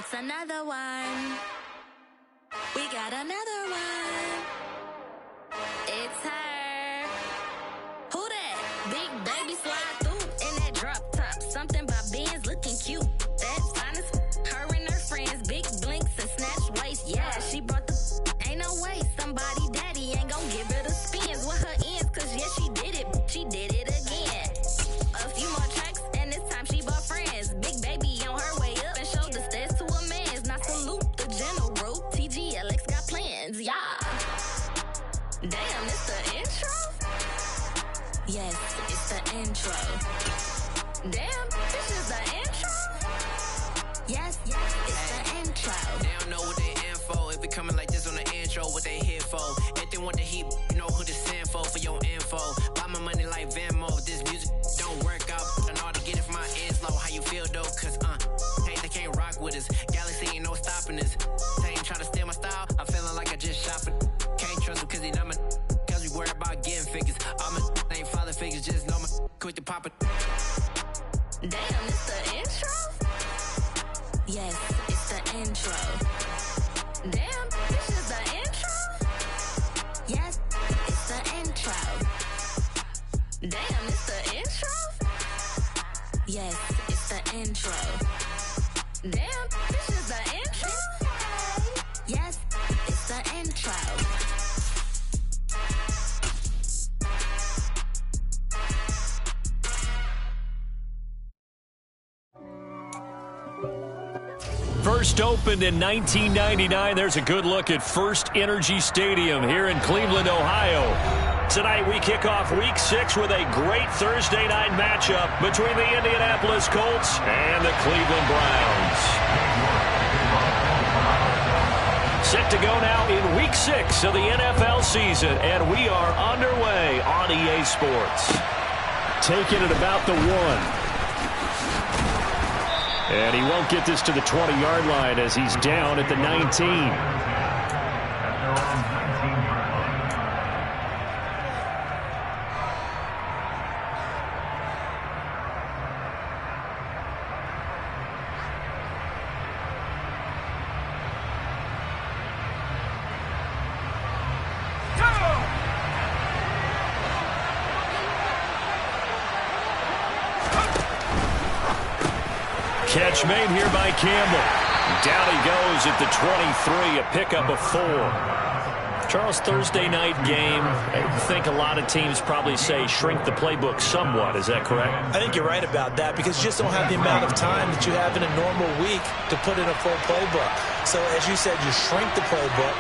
It's another one. We got another one. It's her. Who that? Big baby slide through in that drop top. Something by Benz looking cute. That's honest. Her and her friends, big blinks and snatch waist. Yeah, she brought the. Ain't no way somebody daddy ain't gon' give her the spins with her ends. Cause yeah, she did it. She did it again. A few more tracks and this time she bought friends. Big baby on her way up and showed the stairs to a man's. Now salute the general. TGLX got plans, yeah. Damn, it's the intro? Yes, it's the intro. Damn, this is the intro? Yes, it's the intro. They don't know what they in for. If it coming like this on the intro, what they here for? If they want the heat, you know who to send for your info. Buy my money like Venmo. If this music don't work out, I know how to get it from my ends low. How you feel though? Cause hey, they can't rock with us. Galaxy ain't no stopping us. They ain't trying to steal my style. I'm feeling like I just shop it. Can't trust them cause they numb it. Cause we worry about getting figures. All my ain't father figures, just know my quick to pop it. Damn, it's the intro? Yes, it's the intro. Damn, this is the intro? Yes, it's the intro. Damn, it's the intro? Yes, it's the intro. Damn, this is the intro? Yes, it's the intro. First opened in 1999. There's a good look at First Energy Stadium here in Cleveland, Ohio. Tonight we kick off Week 6 with a great Thursday night matchup between the Indianapolis Colts and the Cleveland Browns. Set to go now in Week 6 of the NFL season, and we are underway on EA Sports. Taking it about the 1. And he won't get this to the 20-yard line as he's down at the 19. Catch made here by Campbell. Down he goes at the 23, a pickup of 4. Charles, Thursday night game, I think a lot of teams probably say shrink the playbook somewhat. Is that correct? I think you're right about that because you just don't have the amount of time that you have in a normal week to put in a full playbook. So as you said, you shrink the playbook.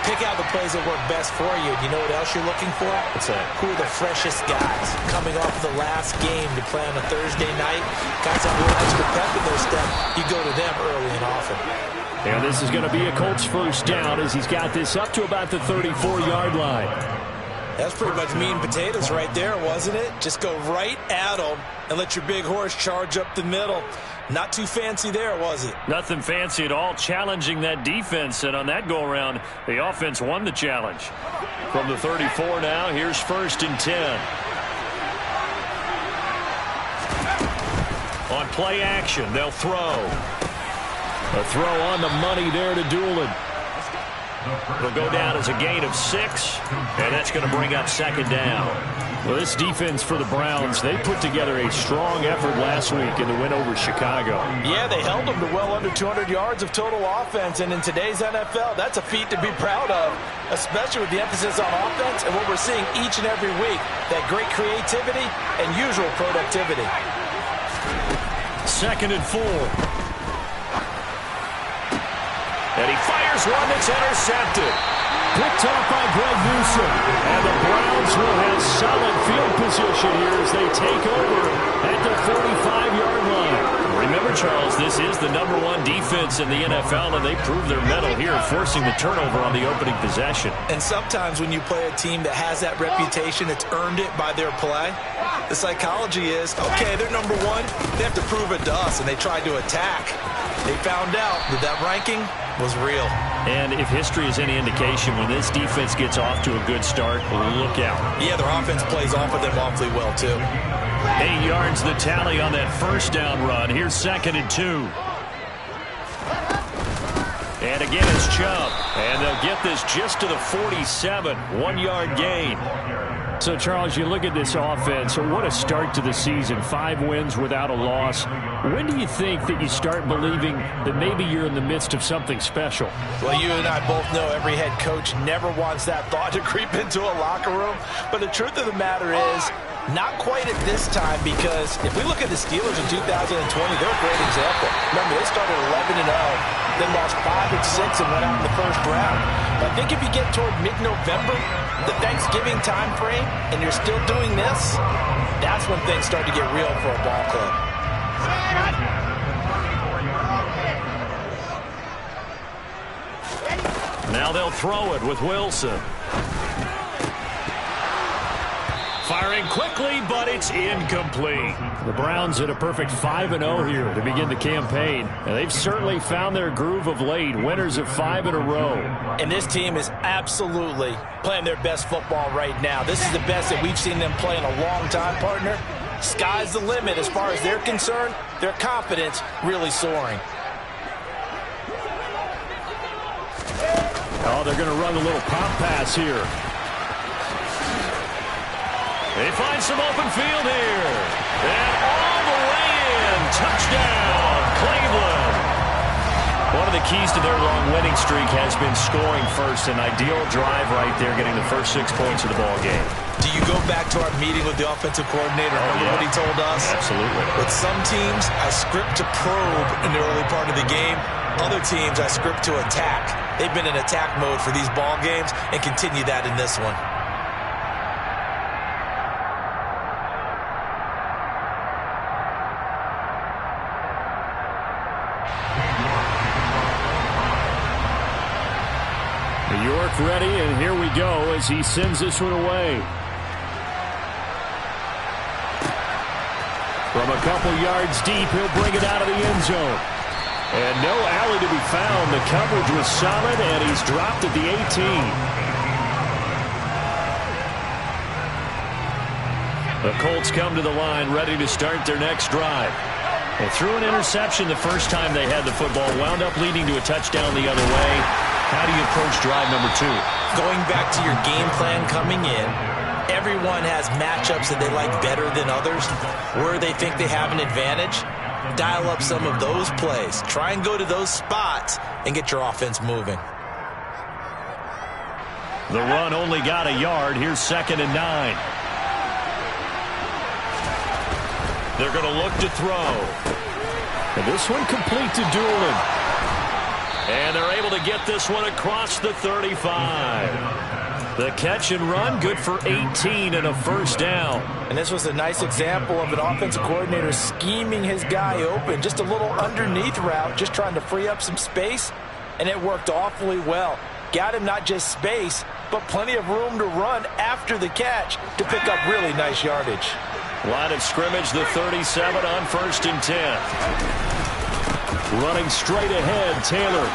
Pick out the plays that work best for you. You know what else you're looking for? What's that? Who are the freshest guys coming off the last game to play on a Thursday night? Guys that will extra pep in their step. You go to them early and often. And this is going to be a Colts first down as he's got this up to about the 34-yard line. That's pretty much meat and potatoes right there, wasn't it? Just go right at them and let your big horse charge up the middle. Not too fancy there, was it? Nothing fancy at all, challenging that defense. And on that go-around, the offense won the challenge. From the 34 now, here's 1st and 10. On play action, they'll throw. A throw on the money there to Doolin. It'll go down as a gain of 6, and that's going to bring up 2nd down. Well, this defense for the Browns, they put together a strong effort last week in the win over Chicago. Yeah, they held them to well under 200 yards of total offense, and in today's NFL, that's a feat to be proud of, especially with the emphasis on offense and what we're seeing each and every week, that great creativity and usual productivity. 2nd and 4. And he fires one that's intercepted. Picked off by Greg Newsome. And the Browns will have solid field position here as they take over at the 45-yard line. Remember, Charles, this is the #1 defense in the NFL, and they prove their mettle here, forcing the turnover on the opening possession. And sometimes when you play a team that has that reputation, that's earned it by their play, the psychology is, okay, they're #1, they have to prove it to us, and they tried to attack. They found out that that ranking was real. And if history is any indication, when this defense gets off to a good start, look out. Yeah, their offense plays off of them awfully well, too. 8 yards the tally on that first down run. Here's 2nd and 2. And again, it's Chubb. And they'll get this just to the 47. 1-yard gain. So, Charles, you look at this offense, what a start to the season. 5 wins without a loss. When do you think that you start believing that maybe you're in the midst of something special? Well, you and I both know every head coach never wants that thought to creep into a locker room. But the truth of the matter is, not quite at this time, because if we look at the Steelers in 2020, they're a great example. Remember, they started 11-0, then lost 5 and 6 and went out in the first round. But I think if you get toward mid-November, the Thanksgiving time frame, and you're still doing this, that's when things start to get real for a ball club. Now they'll throw it with Wilson. Firing quickly, but it's incomplete. The Browns at a perfect 5-0 here to begin the campaign. And they've certainly found their groove of late. Winners of 5 in a row. And this team is absolutely playing their best football right now. This is the best that we've seen them play in a long time, partner. Sky's the limit as far as they're concerned. Their confidence really soaring. Oh, they're going to run a little pop pass here. They find some open field here. And all the way in. Touchdown, Cleveland. One of the keys to their long winning streak has been scoring first. An ideal drive right there, getting the first 6 points of the ball game. Do you go back to our meeting with the offensive coordinator? Remember what he told us? Absolutely. With some teams, I script to probe in the early part of the game. Other teams, I script to attack. They've been in attack mode for these ball games and continue that in this one. York ready, and here we go as he sends this one away. From a couple yards deep, he'll bring it out of the end zone. And no alley to be found. The coverage was solid, and he's dropped at the 18. The Colts come to the line, ready to start their next drive. They threw an interception the first time they had the football, wound up leading to a touchdown the other way. How do you approach drive number 2? Going back to your game plan coming in, everyone has matchups that they like better than others, where they think they have an advantage. Dial up some of those plays. Try and go to those spots and get your offense moving. The run only got a yard. Here's 2nd and 9. They're going to look to throw. And this one complete to Doolin. And they're able to get this one across the 35. The catch and run, good for 18 and a first down. And this was a nice example of an offensive coordinator scheming his guy open. Just a little underneath route, just trying to free up some space. And it worked awfully well. Got him not just space, but plenty of room to run after the catch to pick up really nice yardage. Line of scrimmage, the 37 on 1st and 10. Running straight ahead, Taylor.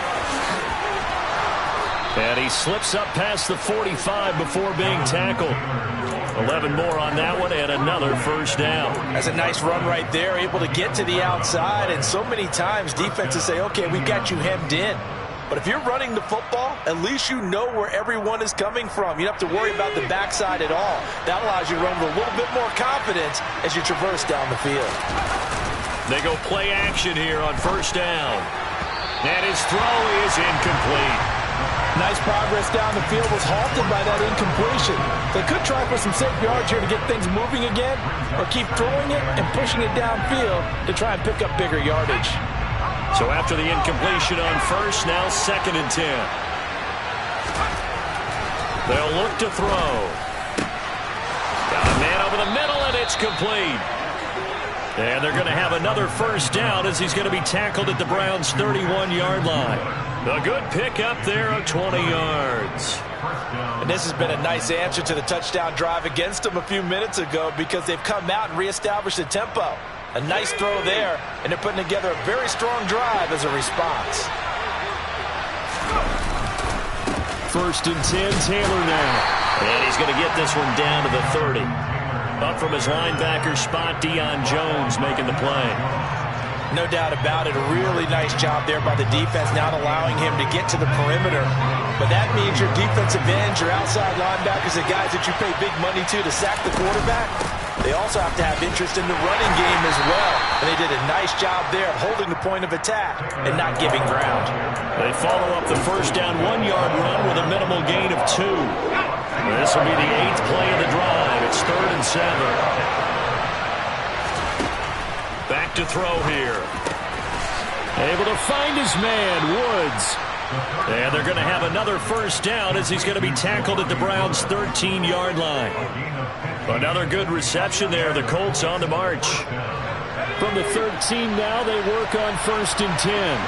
And he slips up past the 45 before being tackled. 11 more on that one and another first down. That's a nice run right there, able to get to the outside. And so many times defenses say, okay, we got you hemmed in. But if you're running the football, at least you know where everyone is coming from. You don't have to worry about the backside at all. That allows you to run with a little bit more confidence as you traverse down the field. They go play action here on first down. And his throw is incomplete. Nice progress down the field, was halted by that incompletion. They could try for some safe yards here to get things moving again, or keep throwing it and pushing it downfield to try and pick up bigger yardage. So after the incompletion on first, now 2nd and 10. They'll look to throw. Got a man over the middle, and it's complete. And they're going to have another first down as he's going to be tackled at the Browns' 31-yard line. A good pick up there of 20 yards. And this has been a nice answer to the touchdown drive against them a few minutes ago, because they've come out and reestablished the tempo. A nice throw there, and they're putting together a very strong drive as a response. 1st and 10, Taylor now. And he's going to get this one down to the 30. Up from his linebacker spot, Deion Jones making the play. No doubt about it. A really nice job there by the defense, not allowing him to get to the perimeter. But that means your defensive ends, your outside linebackers, the guys that you pay big money to sack the quarterback, they also have to have interest in the running game as well. And they did a nice job there of holding the point of attack and not giving ground. They follow up the first down 1-yard run with a minimal gain of 2. This will be the 8th play of the drive. It's 3rd and 7. Back to throw here. Able to find his man, Woods. And they're going to have another first down as he's going to be tackled at the Browns' 13-yard line. Another good reception there. The Colts on the march. From the 13 now, they work on 1st and 10.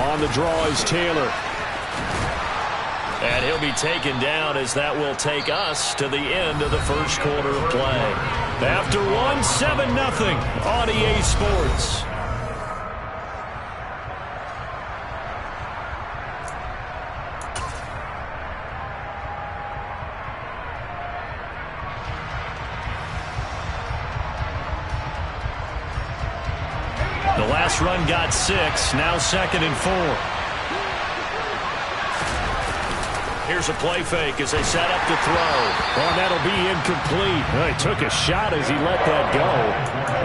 On the draw is Taylor. And he'll be taken down as that will take us to the end of the first quarter of play. After 7-0 on EA Sports. The last run got 6, now 2nd and 4. Here's a play fake as they set up to throw. Oh, that'll be incomplete. He took a shot as he let that go.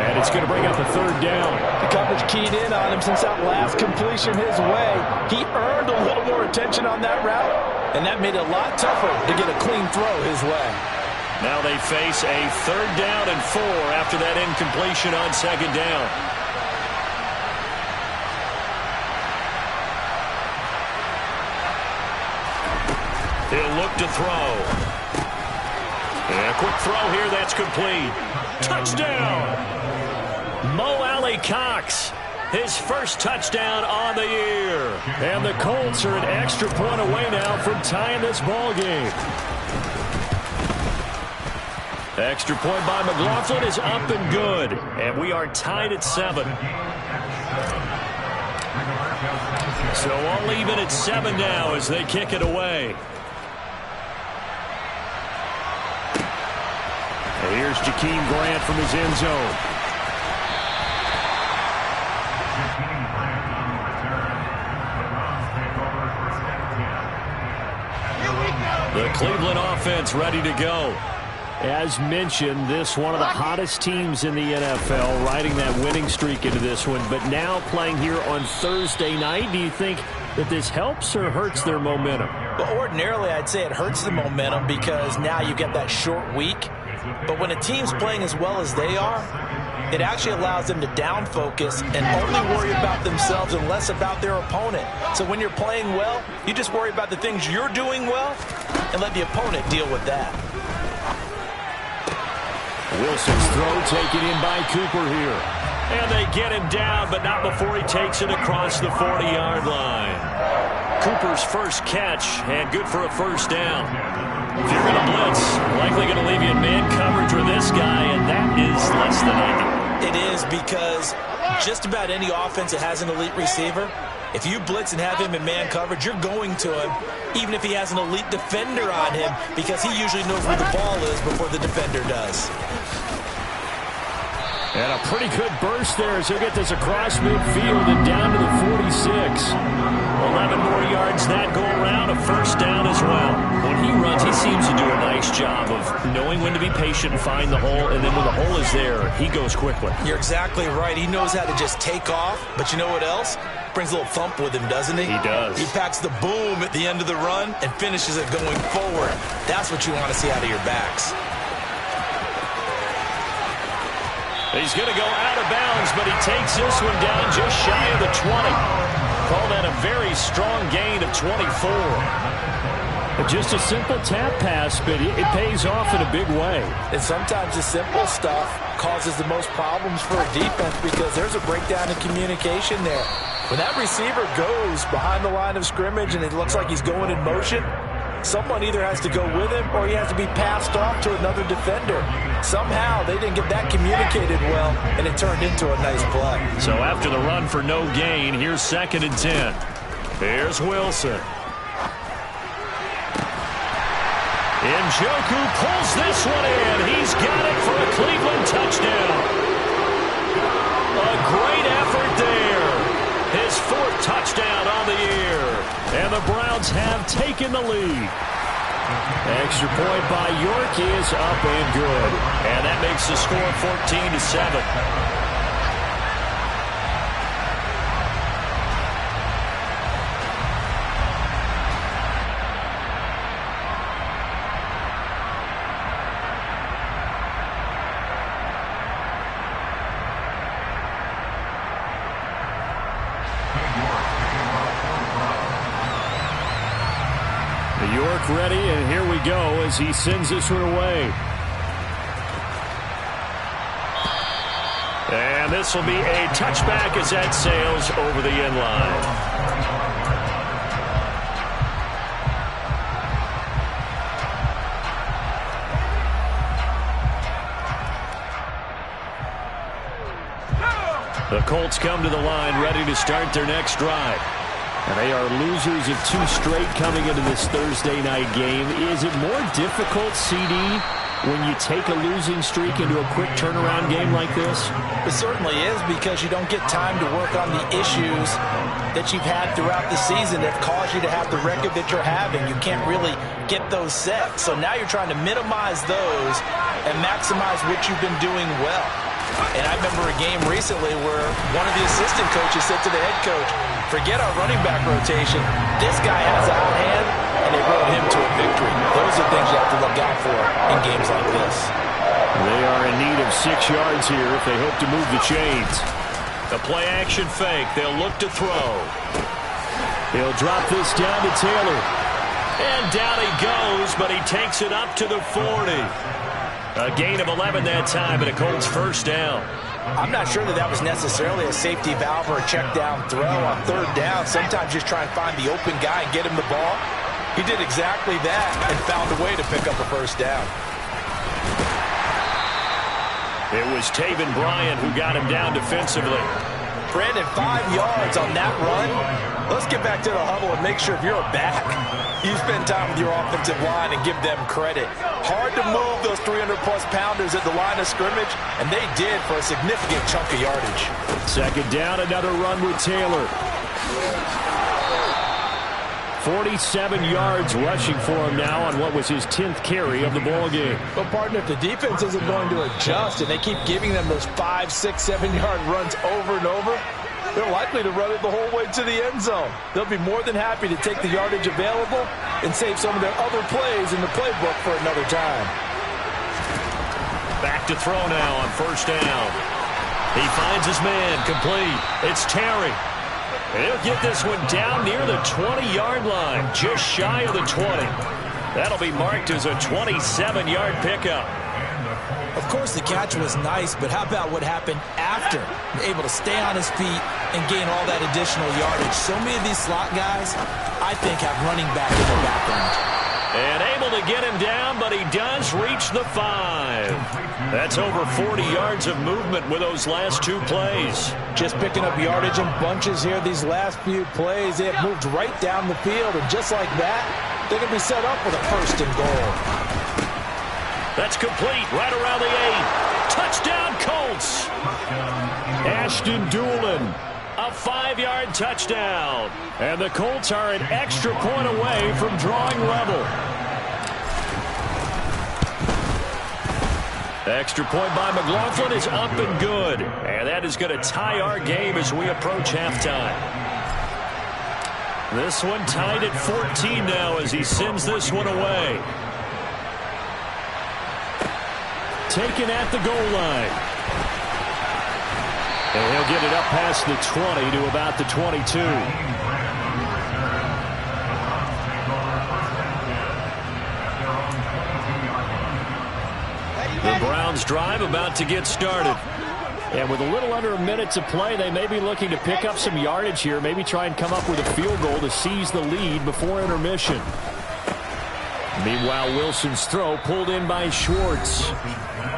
And it's going to bring up a 3rd down. The coverage keyed in on him since that last completion his way. He earned a little more attention on that route, and that made it a lot tougher to get a clean throw his way. Now they face a 3rd down and 4 after that incompletion on 2nd down. He'll look to throw. And a quick throw here, that's complete. Touchdown! Mo Alley Cox, his first touchdown on the year. And the Colts are an extra point away now from tying this ball game. Extra point by McLaughlin is up and good. And we are tied at 7. So all even at 7 now as they kick it away. Here's Jakeem Grant from his end zone. The Cleveland offense ready to go. As mentioned, this one of the hottest teams in the NFL, riding that winning streak into this one, but now playing here on Thursday night. Do you think that this helps or hurts their momentum? Well, ordinarily, I'd say it hurts the momentum because now you get that short week. But when a team's playing as well as they are, it actually allows them to down focus and only worry about themselves and less about their opponent. So when you're playing well, you just worry about the things you're doing well and let the opponent deal with that. Wilson's throw taken in by Cooper here. And they get him down, but not before he takes it across the 40-yard line. Cooper's first catch, and good for a first down. If you're going to blitz, likely going to leave you in man coverage with this guy, and that is less than ideal. It is because just about any offense that has an elite receiver, if you blitz and have him in man coverage, you're going to him, even if he has an elite defender on him, because he usually knows where the ball is before the defender does. And a pretty good burst there as he'll get this across midfield and down to the 46. 11 more yards that go around, a first down as well. When he runs, he seems to do a nice job of knowing when to be patient and find the hole, and then when the hole is there, he goes quickly. You're exactly right. He knows how to just take off, but you know what else? Brings a little thump with him, doesn't he? He does. He packs the boom at the end of the run and finishes it going forward. That's what you want to see out of your backs. He's going to go out of bounds, but he takes this one down just shy of the 20. Call that a very strong gain of 24. Just a simple tap pass, but it pays off in a big way. And sometimes the simple stuff causes the most problems for a defense because there's a breakdown in communication there. When that receiver goes behind the line of scrimmage and it looks like he's going in motion, someone either has to go with him or he has to be passed off to another defender. Somehow they didn't get that communicated well, and it turned into a nice play. So after the run for no gain, here's 2nd and 10. Here's Wilson. Njoku pulls this one in. He's got it for a Cleveland touchdown. Colts have taken the lead. Extra point by York is up and good. And that makes the score 14-7. York ready, and here we go as he sends this one away. And this will be a touchback as that sails over the end line. The Colts come to the line ready to start their next drive. And they are losers of 2 straight coming into this Thursday night game. Is it more difficult, CD, when you take a losing streak into a quick turnaround game like this? It certainly is, because you don't get time to work on the issues that you've had throughout the season that cause you to have the record that you're having. You can't really get those set. So now you're trying to minimize those and maximize what you've been doing well. And I remember a game recently where one of the assistant coaches said to the head coach, forget our running back rotation. This guy has a hot hand, and they rode him to a victory. Those are things you have to look out for in games like this. They are in need of 6 yards here if they hope to move the chains. The play-action fake. They'll look to throw. He'll drop this down to Taylor. And down he goes, but he takes it up to the 40. A gain of 11 that time, and a Colts first down. I'm not sure that was necessarily a safety valve or a check down throw on 3rd down. Sometimes just try and find the open guy and get him the ball. He did exactly that and found a way to pick up a first down. It was Taven Bryan who got him down defensively. Brandon, 5 yards on that run. Let's get back to the huddle and make sure if you're a back, you spend time with your offensive line and give them credit. Hard to move those 300-plus pounders at the line of scrimmage, and they did for a significant chunk of yardage. 2nd down, another run with Taylor. 47 yards rushing for him now on what was his 10th carry of the ball game. Well, partner, if the defense isn't going to adjust and they keep giving them those 5, 6, 7-yard runs over and over, they're likely to run it the whole way to the end zone. They'll be more than happy to take the yardage available and save some of their other plays in the playbook for another time. Back to throw now on 1st down. He finds his man, complete. It's Terry. He'll get this one down near the 20-yard line, just shy of the 20. That'll be marked as a 27-yard pickup. Of course, the catch was nice, but how about what happened after? Able to stay on his feet and gain all that additional yardage. So many of these slot guys, I think, have running back in their background. And able to get him down, but he does reach the 5. That's over 40 yards of movement with those last 2 plays. Just picking up yardage in bunches here these last few plays. They have moved right down the field, and just like that, they're going to be set up with a 1st and goal. That's complete, right around the 8. Touchdown, Colts! Ashton Doolin, a 5-yard touchdown. And the Colts are an extra point away from drawing level. Extra point by McLaughlin is up and good. And that is going to tie our game as we approach halftime. This one tied at 14 now as he sends this one away. Taken at the goal line. And he'll get it up past the 20 to about the 22. The Browns drive about to get started. And with a little under a minute to play, they may be looking to pick up some yardage here, maybe try and come up with a field goal to seize the lead before intermission. Meanwhile, Wilson's throw pulled in by Schwartz.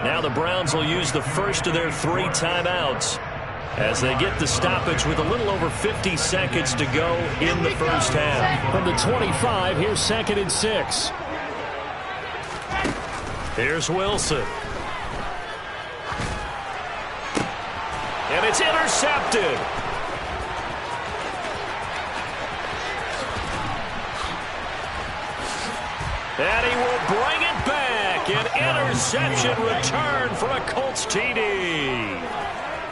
Now the Browns will use the first of their 3 timeouts as they get the stoppage with a little over 50 seconds to go in the first half. From the 25, here's 2nd and 6. Here's Wilson. And it's intercepted. And he will bring it back. An interception return for a Colts TD.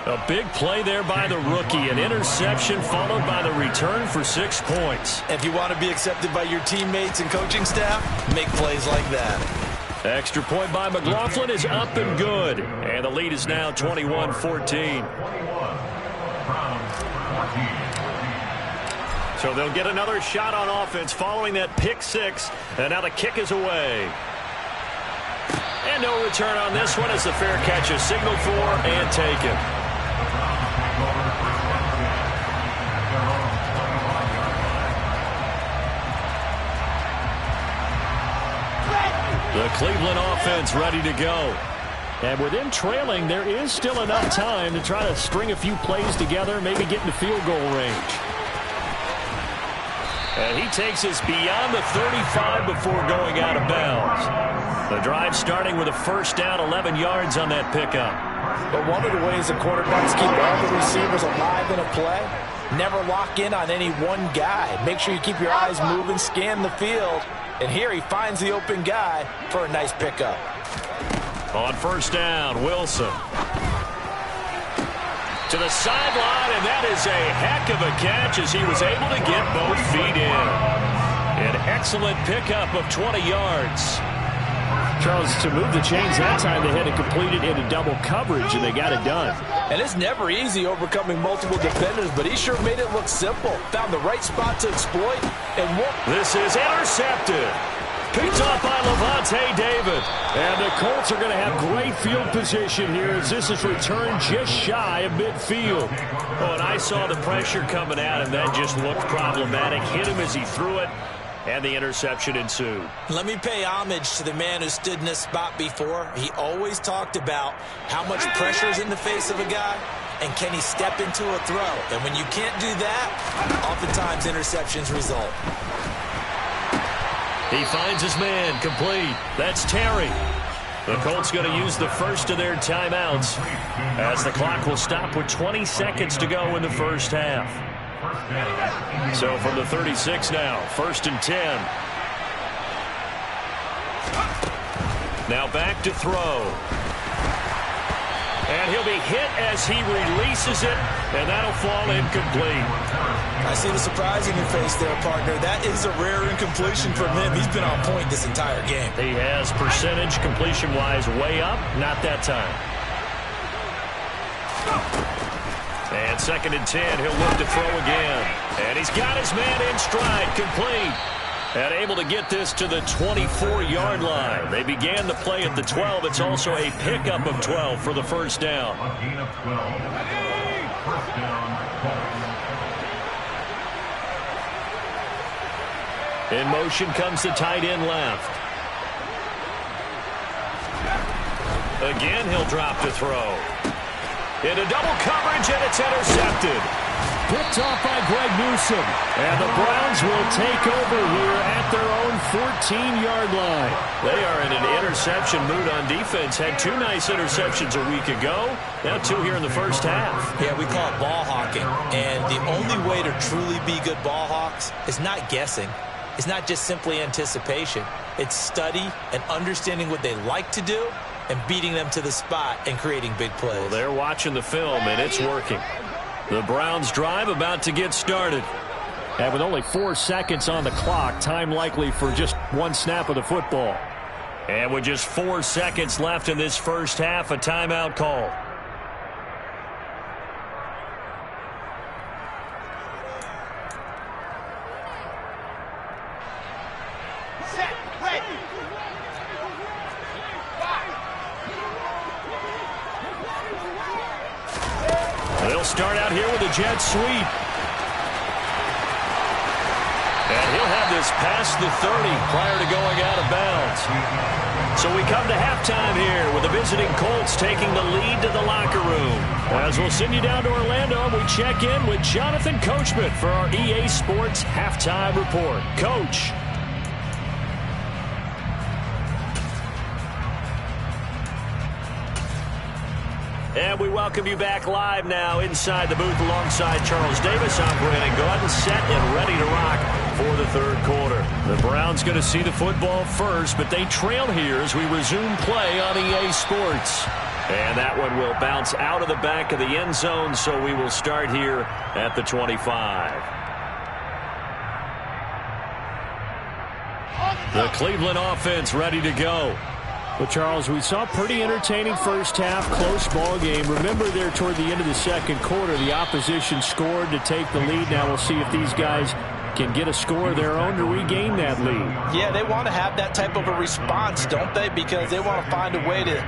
A big play there by the rookie. An interception followed by the return for 6 points. If you want to be accepted by your teammates and coaching staff, make plays like that. Extra point by McLaughlin is up and good. And the lead is now 21-14. So they'll get another shot on offense following that pick six. And now the kick is away. And no return on this one as the fair catch is signaled for and taken. The Cleveland offense ready to go. And with them trailing, there is still enough time to try to string a few plays together, maybe get into field goal range. And he takes us beyond the 35 before going out of bounds. The drive starting with a first down, 11 yards on that pickup. But one of the ways the quarterbacks keep all the receivers alive in a play, never lock in on any one guy. Make sure you keep your eyes moving, scan the field. And here he finds the open guy for a nice pickup. On first down, Wilson. To the sideline, and that is a heck of a catch as he was able to get both feet in. An excellent pickup of 20 yards. Charles, to move the chains that time, they had to complete it into double coverage, and they got it done. And it's never easy overcoming multiple defenders, but he sure made it look simple. Found the right spot to exploit, and this is intercepted. Picked off by Levante David. And the Colts are going to have great field position here as this is returned just shy of midfield. Oh, and I saw the pressure coming at him. That just looked problematic. Hit him as he threw it, and the interception ensued. Let me pay homage to the man who stood in this spot before. He always talked about how much pressure is in the face of a guy, and can he step into a throw. And when you can't do that, oftentimes interceptions result. He finds his man, complete. That's Terry. The Colts going to use the first of their timeouts as the clock will stop with 20 seconds to go in the first half. So from the 36 now, 1st and 10. Now back to throw. And he'll be hit as he releases it, and that'll fall incomplete. I see the surprise in your face there, partner. That is a rare incompletion from him. He's been on point this entire game. He has percentage completion-wise way up, not that time. And 2nd and 10, he'll look to throw again. And he's got his man in stride, complete. And able to get this to the 24-yard line. They began the play at the 12. It's also a pickup of 12 for the first down. In motion comes the tight end left. Again, he'll drop to throw. Into double coverage, and it's intercepted. Picked off by Greg Newsom. And the Browns will take over here at their own 14-yard line. They are in an interception mood on defense. Had 2 nice interceptions a week ago. Now 2 here in the first half. Yeah, we call it ball hawking. And the only way to truly be good ball hawks is not guessing. It's not just simply anticipation. It's study and understanding what they like to do and beating them to the spot and creating big plays. Well, they're watching the film, and it's working. The Browns drive about to get started. And with only 4 seconds on the clock, time likely for just 1 snap of the football. And with just 4 seconds left in this first half, a timeout call. They'll start out here with a jet sweep. And he'll have this past the 30 prior to going out of bounds. So we come to halftime here with the visiting Colts taking the lead to the locker room. As we'll send you down to Orlando, we check in with Jonathan Coachman for our EA Sports Halftime Report. Coach. And we welcome you back live now inside the booth alongside Charles Davis. I'm Brandon Gaudin, set and ready to rock for the third quarter. The Browns going to see the football first, but they trail here as we resume play on EA Sports. And that one will bounce out of the back of the end zone, so we will start here at the 25. The Cleveland offense ready to go. Well, Charles, we saw a pretty entertaining first half, close ball game. Remember there toward the end of the second quarter, the opposition scored to take the lead. Now we'll see if these guys can get a score of their own to regain that lead. Yeah, they want to have that type of a response, don't they? Because they want to find a way to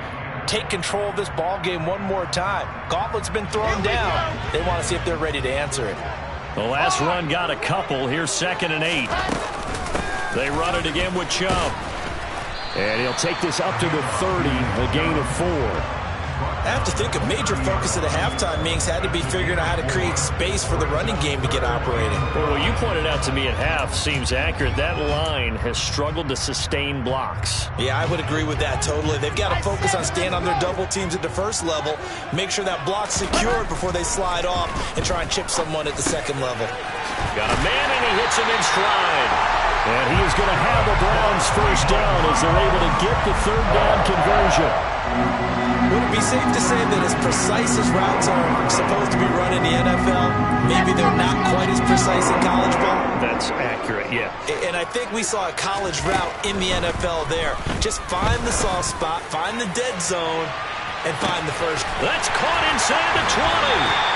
take control of this ball game one more time. Gauntlet's been thrown down. They want to see if they're ready to answer it. The last run got a couple. Here's 2nd and 8. They run it again with Chubb. And he'll take this up to the 30, a gain of 4. I have to think a major focus of the halftime meetings had to be figuring out how to create space for the running game to get operating. Well, what you pointed out to me at half seems accurate. That line has struggled to sustain blocks. Yeah, I would agree with that totally. They've got to focus on staying on their double teams at the first level, make sure that block's secured before they slide off and try and chip someone at the second level. Got a man, and he hits him in stride. And he is going to have a Browns first down as they're able to get the third down conversion. Would it be safe to say that as precise as routes are supposed to be run in the NFL, maybe they're not quite as precise in college ball? That's accurate, yeah. And I think we saw a college route in the NFL there. Just find the soft spot, find the dead zone, and find the first. That's caught inside the 20.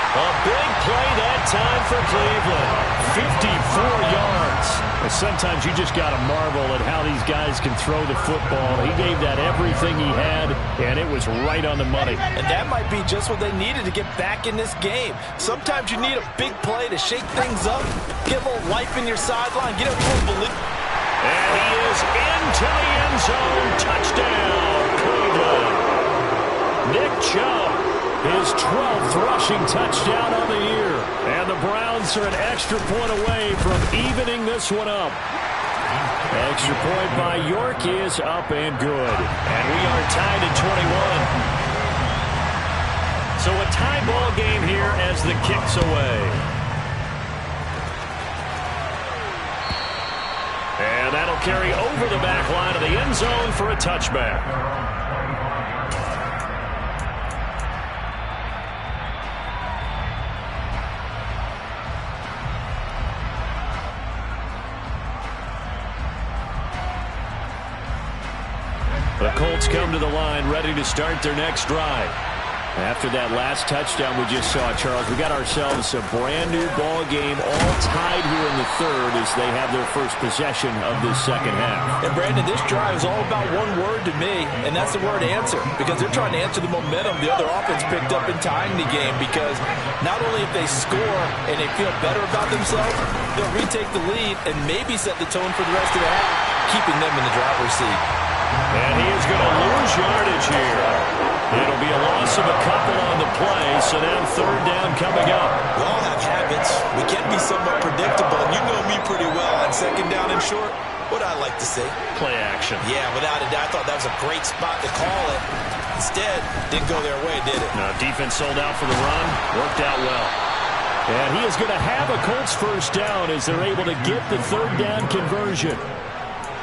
A big play that time for Cleveland. 54 yards. And sometimes you just got to marvel at how these guys can throw the football. He gave that everything he had, and it was right on the money. And that might be just what they needed to get back in this game. Sometimes you need a big play to shake things up, get a little life in your sideline, get a little belief. And he is into the end zone. Touchdown, Cleveland. Nick Chubb. His 12th rushing touchdown on the year. And the Browns are an extra point away from evening this one up. Extra point by York is up and good. And we are tied at 21. So a tie ball game here as the kick's away. And that'll carry over the back line of the end zone for a touchback. The Colts come to the line ready to start their next drive. After that last touchdown we just saw, Charles, we got ourselves a brand new ball game, all tied here in the third as they have their first possession of this second half. And Brandon, this drive is all about one word to me, and that's the word answer, because they're trying to answer the momentum the other offense picked up in tying the game, because not only if they score and they feel better about themselves, they'll retake the lead and maybe set the tone for the rest of the half, keeping them in the driver's seat. And he is going to lose yardage here. It'll be a loss of a couple on the play, so now third down coming up. We all have habits. We can be somewhat predictable, and you know me pretty well on second down and short. What I like to say? Play action. Yeah, without a doubt. I thought that was a great spot to call it. Instead, didn't go their way, did it? No, defense sold out for the run. Worked out well. And he is going to have a Colts first down as they're able to get the third down conversion.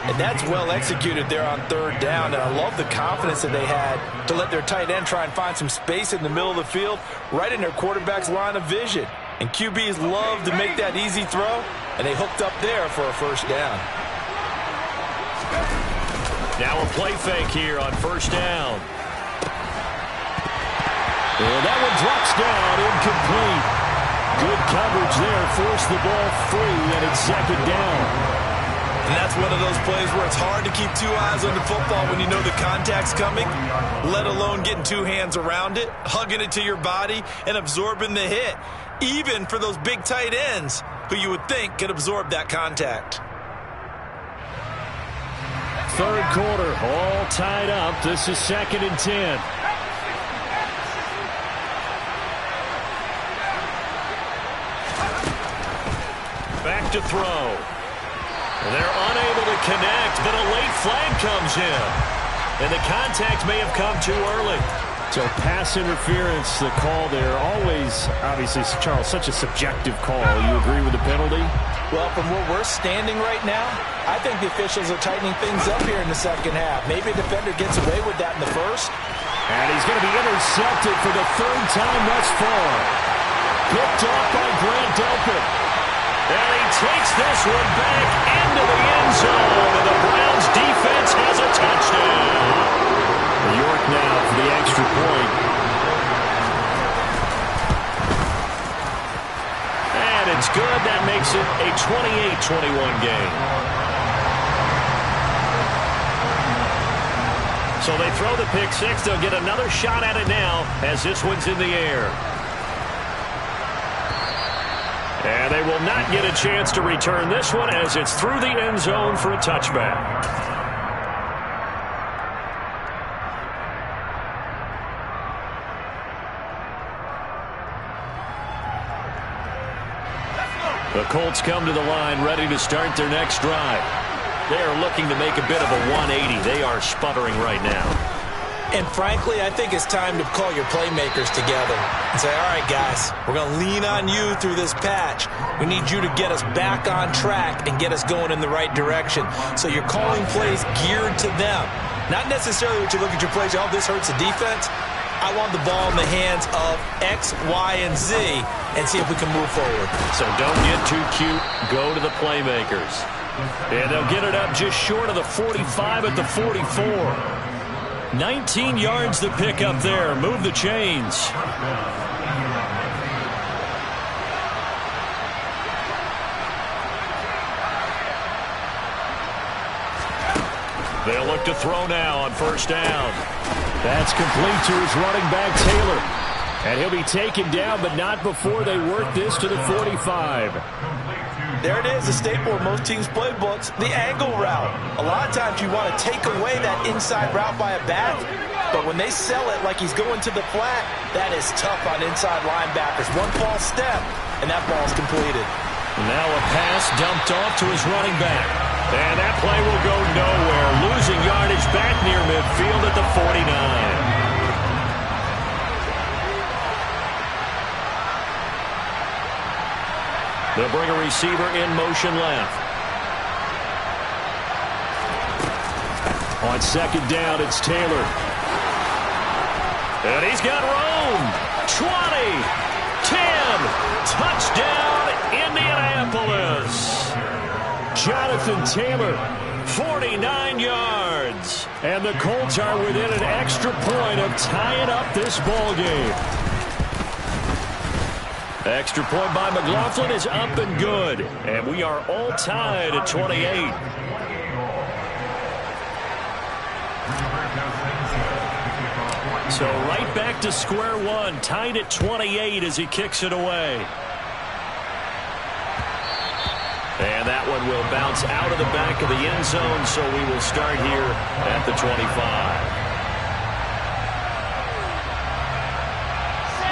And that's well executed there on third down. And I love the confidence that they had to let their tight end try and find some space in the middle of the field, right in their quarterback's line of vision. And QBs love to make that easy throw, and they hooked up there for a first down. Now a play fake here on first down. And that one drops down, incomplete. Good coverage there, forced the ball free, and it's second down. And that's one of those plays where it's hard to keep two eyes on the football when you know the contact's coming, let alone getting two hands around it, hugging it to your body, and absorbing the hit, even for those big tight ends who you would think could absorb that contact. Third quarter, all tied up. This is 2nd and 10. Back to throw. They're unable to connect, but a late flag comes in. And the contact may have come too early. So pass interference, the call there. Always, obviously, Charles, such a subjective call. You agree with the penalty? Well, from where we're standing right now, I think the officials are tightening things up here in the second half. Maybe a defender gets away with that in the first. And he's going to be intercepted for the third time thus far. Picked off by Grant Delpit. And he takes this one back into the end zone. And the Browns defense has a touchdown. York now for the extra point. And it's good. That makes it a 28-21 game. So they throw the pick six. They'll get another shot at it now as this one's in the air. And they will not get a chance to return this one as it's through the end zone for a touchback. The Colts come to the line ready to start their next drive. They are looking to make a bit of a 180. They are sputtering right now. And frankly, I think it's time to call your playmakers together and say, all right, guys, we're going to lean on you through this patch. We need you to get us back on track and get us going in the right direction. So you're calling plays geared to them. Not necessarily what you look at your plays, oh, this hurts the defense. I want the ball in the hands of X, Y, and Z and see if we can move forward. So don't get too cute. Go to the playmakers. And they'll get it up just short of the 45 at the 44. 19 yards to pick up there. Move the chains. They'll look to throw now on first down. That's complete to his running back, Taylor. And he'll be taken down, but not before they work this to the 45. There it is, a staple of most teams' playbooks, the angle route. A lot of times you want to take away that inside route by a back, but when they sell it like he's going to the flat, that is tough on inside linebackers. One false step, and that ball's completed. Now a pass dumped off to his running back. And that play will go nowhere. Losing yardage back near midfield at the 49. They'll bring a receiver in motion left. On second down, it's Taylor. And he's got room. 20, 10, touchdown, Indianapolis. Jonathan Taylor, 49 yards. And the Colts are within an extra point of tying up this ball game. Extra point by McLaughlin is up and good. And we are all tied at 28. So right back to square one, tied at 28 as he kicks it away. And that one will bounce out of the back of the end zone, so we will start here at the 25.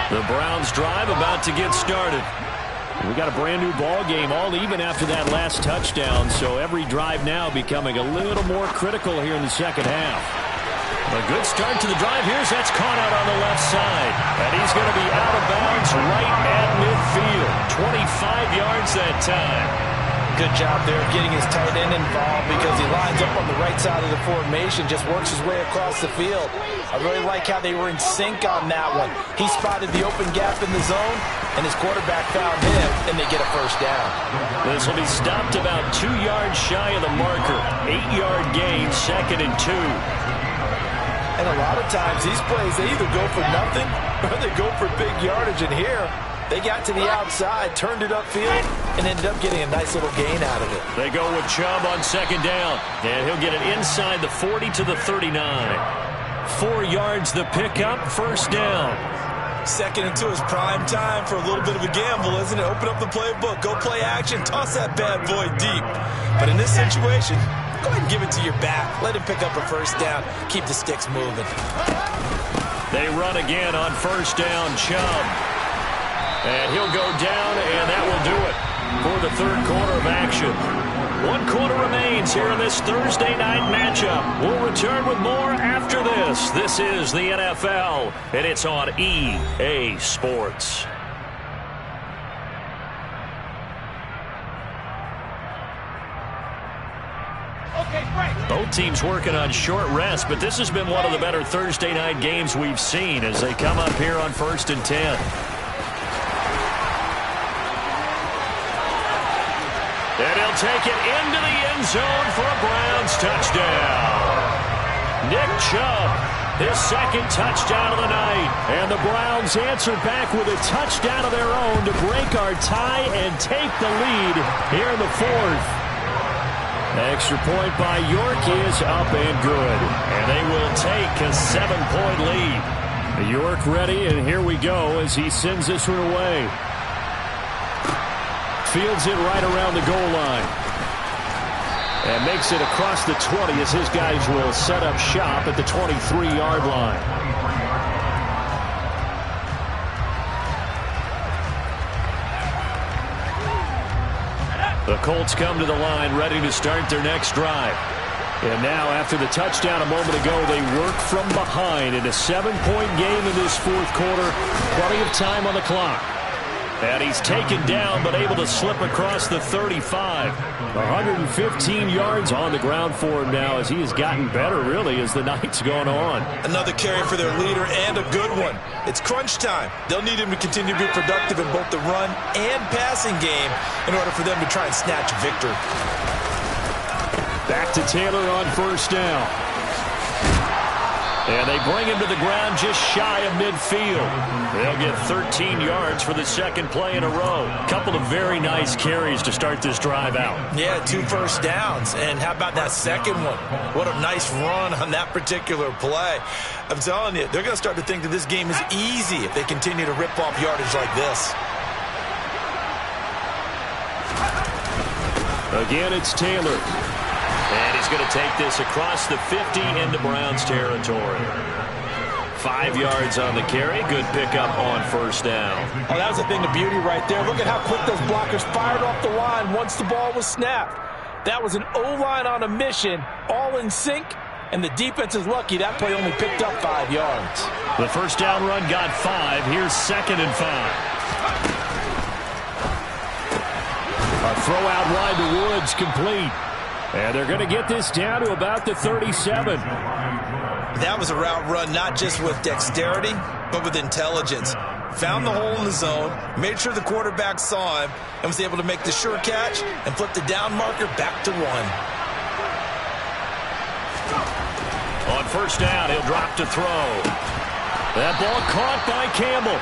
The Browns drive about to get started. We got a brand new ball game, all even after that last touchdown, so every drive now becoming a little more critical here in the second half. A good start to the drive. That's caught out on the left side. And he's going to be out of bounds right at midfield. 25 yards that time. Good job there of getting his tight end involved because he lines up on the right side of the formation, just works his way across the field. I really like how they were in sync on that one. He spotted the open gap in the zone, and his quarterback found him, and they get a first down. This will be stopped about 2 yards shy of the marker. 8-yard gain, 2nd and 2. And a lot of times these plays, they either go for nothing or they go for big yardage. And here, they got to the outside, turned it upfield, and ended up getting a nice little gain out of it. They go with Chubb on second down, and he'll get it inside the 40 to the 39. 4 yards the pickup, first down. Second and 2 is prime time for a little bit of a gamble, isn't it? Open up the playbook, go play action, toss that bad boy deep. But in this situation, go ahead and give it to your back. Let him pick up a first down. Keep the sticks moving. They run again on first down, Chubb. And he'll go down, and that will do it for the third quarter of action. One quarter remains here in this Thursday night matchup. We'll return with more after this. This is the NFL, and it's on EA Sports. Both teams working on short rest, but this has been one of the better Thursday night games we've seen as they come up here on 1st and 10. And he'll take it into the end zone for a Browns touchdown. Nick Chubb, his second touchdown of the night. And the Browns answer back with a touchdown of their own to break our tie and take the lead here in the 4th. Extra point by York is up and good. And they will take a 7-point lead. York ready, and here we go as he sends this one away. Fields it right around the goal line. And makes it across the 20 as his guys will set up shop at the 23-yard line. The Colts come to the line ready to start their next drive. And now after the touchdown a moment ago, they work from behind in a 7-point game in this 4th quarter. Plenty of time on the clock. And he's taken down but able to slip across the 35. 115 yards on the ground for him now as he has gotten better really as the night's gone on. Another carry for their leader and a good one. It's crunch time. They'll need him to continue to be productive in both the run and passing game in order for them to try and snatch a victory. Back to Taylor on 1st down. And they bring him to the ground just shy of midfield. They'll get 13 yards for the second play in a row. Couple of very nice carries to start this drive out. Yeah, 2 first downs. And how about that second one? What a nice run on that particular play. I'm telling you, they're going to start to think that this game is easy if they continue to rip off yardage like this. Again, it's Taylor. And he's going to take this across the 50 into Browns territory. 5 yards on the carry. Good pickup on 1st down. Oh, that was a thing of beauty right there. Look at how quick those blockers fired off the line once the ball was snapped. That was an O-line on a mission, all in sync, and the defense is lucky that play only picked up 5 yards. The 1st down run got 5. Here's 2nd and 5. A throw out wide to Woods, complete. And they're going to get this down to about the 37. That was a route run not just with dexterity, but with intelligence. Found the hole in the zone, made sure the quarterback saw him, and was able to make the sure catch and flip the down marker back to 1. On 1st down, he'll drop to throw. That ball caught by Campbell.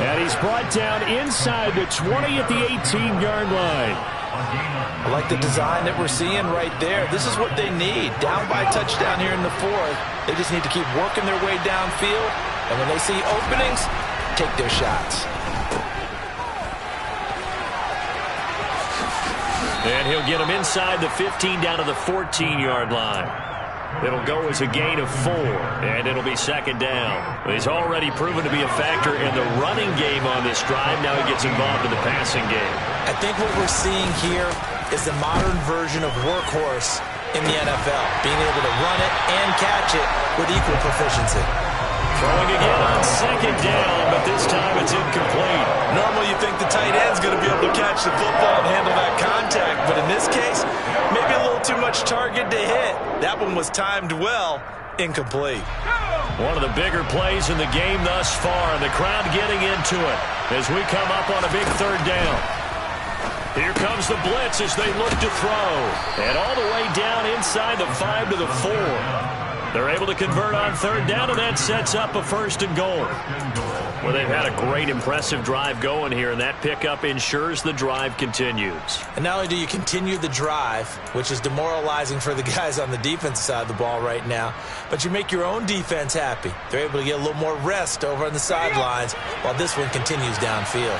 And he's brought down inside the 20 at the 18-yard line. I like the design that we're seeing right there. This is what they need. Down by a touchdown here in the 4th. They just need to keep working their way downfield. And when they see openings, take their shots. And he'll get them inside the 15 down to the 14-yard line. It'll go as a gain of 4, and it'll be 2nd down. He's already proven to be a factor in the running game on this drive. Now he gets involved in the passing game. I think what we're seeing here is the modern version of workhorse in the NFL, being able to run it and catch it with equal proficiency. Throwing again on 2nd down, but this time it's incomplete. Normally you think the tight end's going to be able to catch the football and handle that contact, but in this case, maybe a little too much target to hit. That one was timed well, incomplete. One of the bigger plays in the game thus far, and the crowd getting into it as we come up on a big 3rd down. Here comes the blitz as they look to throw. And all the way down inside the 5 to the 4. They're able to convert on 3rd down, and that sets up a 1st and goal. Well, they've had a great, impressive drive going here, and that pickup ensures the drive continues. And not only do you continue the drive, which is demoralizing for the guys on the defensive side of the ball right now, but you make your own defense happy. They're able to get a little more rest over on the sidelines while this one continues downfield.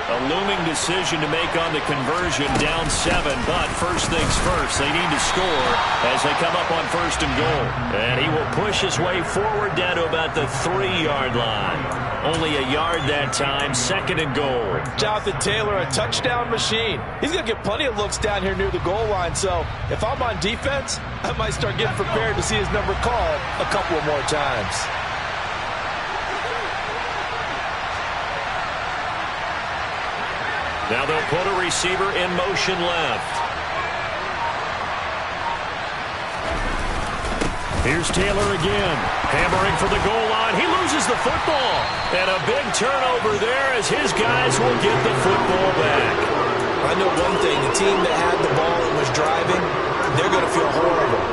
A looming decision to make on the conversion, down 7, but first things first, they need to score as they come up on 1st and goal. And he will push his way forward down to about the 3-yard line. Only a yard that time, 2nd and goal. Jonathan Taylor, a touchdown machine. He's going to get plenty of looks down here near the goal line, so if I'm on defense, I might start getting prepared to see his number called a couple of more times. Now they'll put a receiver in motion left. Here's Taylor again, hammering for the goal line. He loses the football. And a big turnover there as his guys will get the football back. I know one thing, the team that had the ball and was driving, they're going to feel horrible.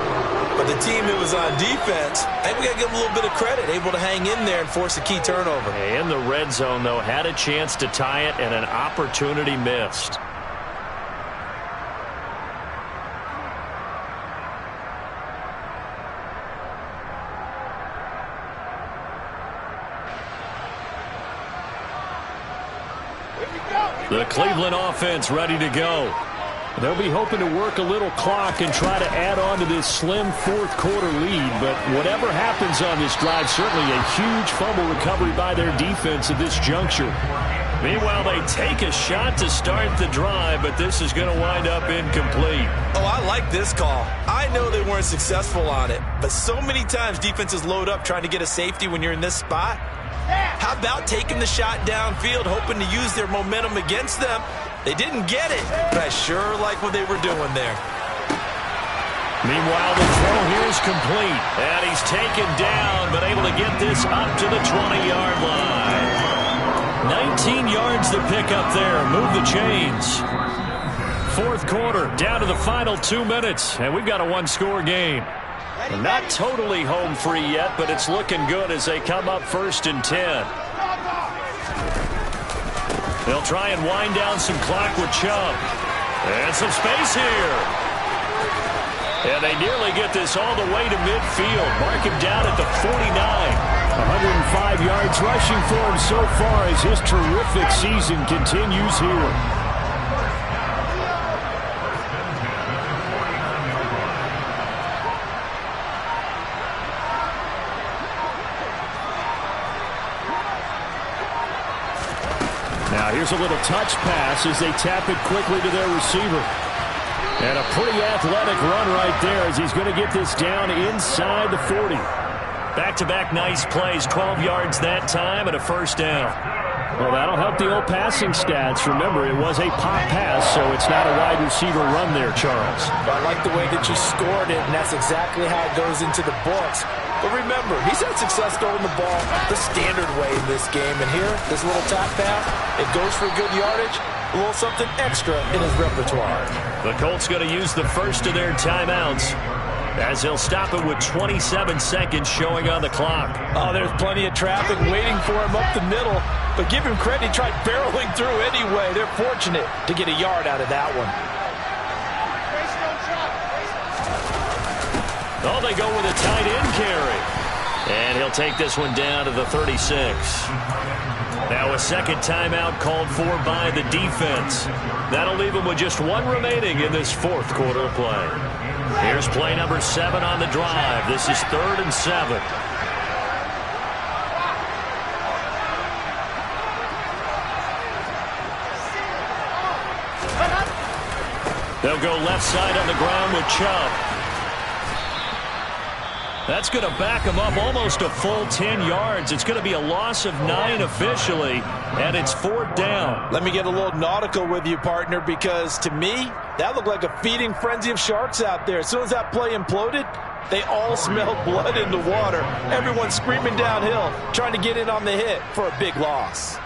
But the team that was on defense, I think we got to give them a little bit of credit, able to hang in there and force a key turnover. In the red zone, though, had a chance to tie it and an opportunity missed. The Cleveland offense ready to go. They'll be hoping to work a little clock and try to add on to this slim 4th quarter lead. But whatever happens on this drive, certainly a huge fumble recovery by their defense at this juncture. Meanwhile, they take a shot to start the drive, but this is going to wind up incomplete. Oh, I like this call. I know they weren't successful on it, but so many times defenses load up trying to get a safety when you're in this spot. How about taking the shot downfield, hoping to use their momentum against them? They didn't get it, but I sure like what they were doing there. Meanwhile, the throw here is complete, and he's taken down, but able to get this up to the 20-yard line. 19 yards to pick up there. Move the chains. 4th quarter, down to the final 2 minutes, and we've got a 1-score game. Not totally home free yet, but it's looking good as they come up 1st and 10. They'll try and wind down some clock with Chubb. And some space here. And they nearly get this all the way to midfield. Mark him down at the 49. 105 yards rushing for him so far as his terrific season continues here. Now here's a little touch pass as they tap it quickly to their receiver. And a pretty athletic run right there as he's going to get this down inside the 40. Back-to-back nice plays, 12 yards that time and a 1st down. Well, that'll help the old passing stats. Remember, it was a pop pass, so it's not a wide receiver run there, Charles. I like the way that you scored it, and that's exactly how it goes into the books. But remember, he's had success throwing the ball the standard way in this game. And here, this little tap pass, it goes for good yardage, a little something extra in his repertoire. The Colts going to use the first of their timeouts as he'll stop it with 27 seconds showing on the clock. Oh, there's plenty of traffic waiting for him up the middle. But give him credit, he tried barreling through anyway. They're fortunate to get a yard out of that one. Oh, they go with a tight end carry. And he'll take this one down to the 36. Now a second timeout called for by the defense. That'll leave him with just 1 remaining in this 4th quarter of play. Here's play number 7 on the drive. This is 3rd and 7. They'll go left side on the ground with Chubb. That's going to back him up almost a full 10 yards. It's going to be a loss of 9 officially, and it's 4th down. Let me get a little nautical with you, partner, because to me, that looked like a feeding frenzy of sharks out there. As soon as that play imploded, they all smelled blood in the water. Everyone screaming downhill, trying to get in on the hit for a big loss.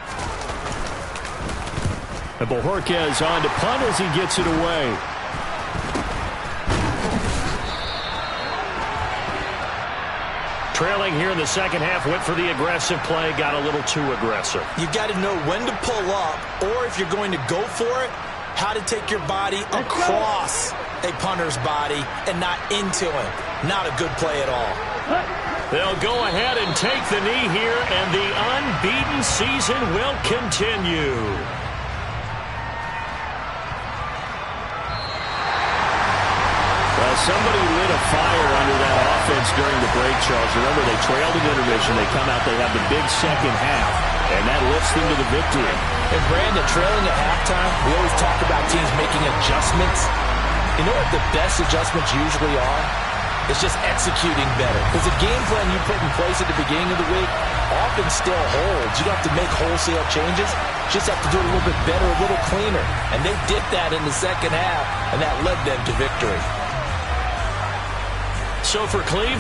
And Bojorquez on to punt as he gets it away. Trailing here in the second half, went for the aggressive play, got a little too aggressive. You got to know when to pull up, or if you're going to go for it, how to take your body across a punter's body and not into him. Not a good play at all. They'll go ahead and take the knee here, and the unbeaten season will continue. Somebody lit a fire under that offense during the break, Charles. Remember, they trailed at intermission. They come out, they have the big second half, and that lifts them to the victory. And Brandon, trailing at halftime, we always talk about teams making adjustments. You know what the best adjustments usually are? It's just executing better. Because the game plan you put in place at the beginning of the week often still holds. You don't have to make wholesale changes. You just have to do it a little bit better, a little cleaner. And they did that in the second half, and that led them to victory. So for Cleveland,